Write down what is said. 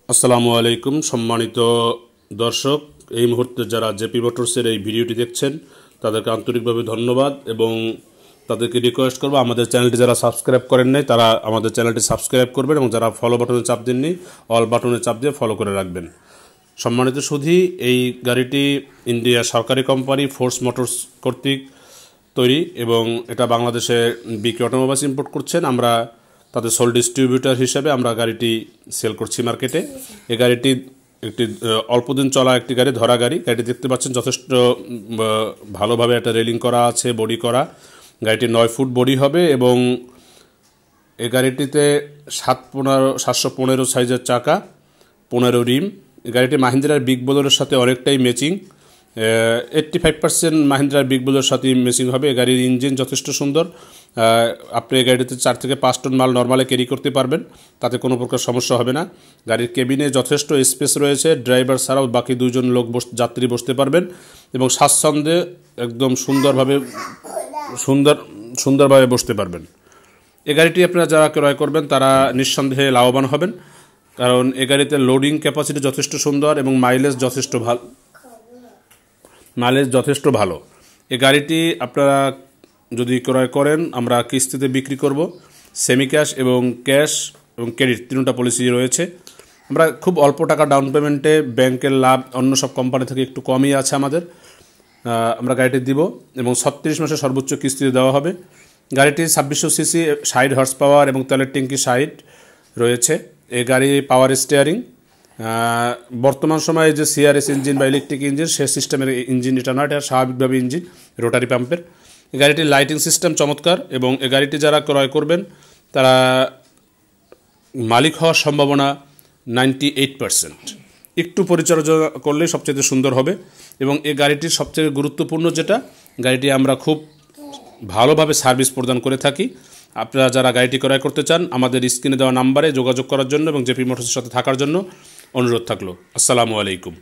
আসসালামু আলাইকুম সম্মানিত দর্শক, এই মুহূর্তে যারা জেপি মোটরসের এই ভিডিওটি দেখছেন তাদেরকে আন্তরিকভাবে ধন্যবাদ এবং তাদেরকে রিকোয়েস্ট করব আমাদের চ্যানেলটি যারা সাবস্ক্রাইব করেন নাই তারা আমাদের চ্যানেলটি সাবস্ক্রাইব করবেন এবং যারা ফলো বাটনে চাপ দেননি অল বাটনে চাপ দিয়ে ফলো করে রাখবেন। সম্মানিত সুধী, এই গাড়িটি ইন্ডিয়া সরকারি কোম্পানি ফোর্স মোটরস কর্তৃক তৈরি এবং এটা বাংলাদেশে বিকে অটোমোবাইলস ইম্পোর্ট করছেন। আমরা তাদের সোল ডিস্ট্রিবিউটর হিসেবে আমরা গাড়িটি সেল করছি মার্কেটে। এই গাড়িটি একটি অল্প দিন চলা একটি গাড়ি, ধরা গাড়ি। গাড়িটি দেখতে পাচ্ছেন যথেষ্ট ভালোভাবে একটা রেলিং করা আছে, বডি করা। গাড়িটি 9 ফুট বডি হবে এবং এই গাড়িটিতে 715 সাইজের চাকা, 15 রিম। গাড়িটি মাহিন্দ্রার বিগ বোলেরোর সাথে অনেকটাই ম্যাচিং, 85% মাহিন্দ্রার বিগ বোলেরোর সাথে ম্যাচিং হবে। এই গাড়ির ইঞ্জিন যথেষ্ট সুন্দর। আপনি এই গাড়িতে 4 থেকে 5 টন মাল নর্মালে ক্যারি করতে পারবেন, তাতে কোনো প্রকার সমস্যা হবে না। গাড়ির কেবিনে যথেষ্ট স্পেস রয়েছে, ড্রাইভার ছাড়াও বাকি 2 জন লোক যাত্রী বসতে পারবেন এবং স্বাচ্ছন্দ্যে একদম সুন্দরভাবে বসতে পারবেন। এই গাড়িটি আপনারা যারা ক্রয় করবেন তারা নিঃসন্দেহে লাভবান হবেন, কারণ এই গাড়িতে লোডিং ক্যাপাসিটি যথেষ্ট সুন্দর এবং মাইলেজ যথেষ্ট ভালো। এই গাড়িটি আপনারা যদি ক্রয় করেন আমরা কিস্তিতে বিক্রি করব। সেমি ক্যাশ এবং ক্যাশ এবং ক্রেডিট তিনটা পলিসি রয়েছে। আমরা খুব অল্প টাকা ডাউন পেমেন্টে, ব্যাংকের লাভ অন্য সব কোম্পানি থেকে একটু কমই আছে আমাদের, আমরা গাড়িটি দিব এবং 36 মাসে সর্বোচ্চ কিস্তিতে দেওয়া হবে। গাড়িটি 2600 সিসি, 60 হর্স পাওয়ার এবং তেলের ট্যাঙ্কি 60 রয়েছে। এই গাড়ি পাওয়ার স্টিয়ারিং, বর্তমান সময়ে যে সিআরএস ইঞ্জিন বা ইলেকট্রিক ইঞ্জিন সে সিস্টেমের ইঞ্জিন এটা নয়, এটা স্বাভাবিকভাবে ইঞ্জিন রোটারি পাম্পের। এই গাড়িটির লাইটিং সিস্টেম চমৎকার এবং এই গাড়িটি যারা ক্রয় করবেন তারা মালিক হওয়ার সম্ভাবনা 98%। একটু পরিচর্যা করলেই সবচেয়ে সুন্দর হবে এবং এই গাড়িটির সবচেয়ে গুরুত্বপূর্ণ যেটা, গাড়িটি আমরা খুব ভালোভাবে সার্ভিস প্রদান করে থাকি। আপনারা যারা গাড়িটি ক্রয় করতে চান আমাদের স্ক্রিনে দেওয়া নাম্বারে যোগাযোগ করার জন্য এবং জেপি মোটরসের সাথে থাকার জন্য অনুরোধ থাকলো। আসসালামু আলাইকুম।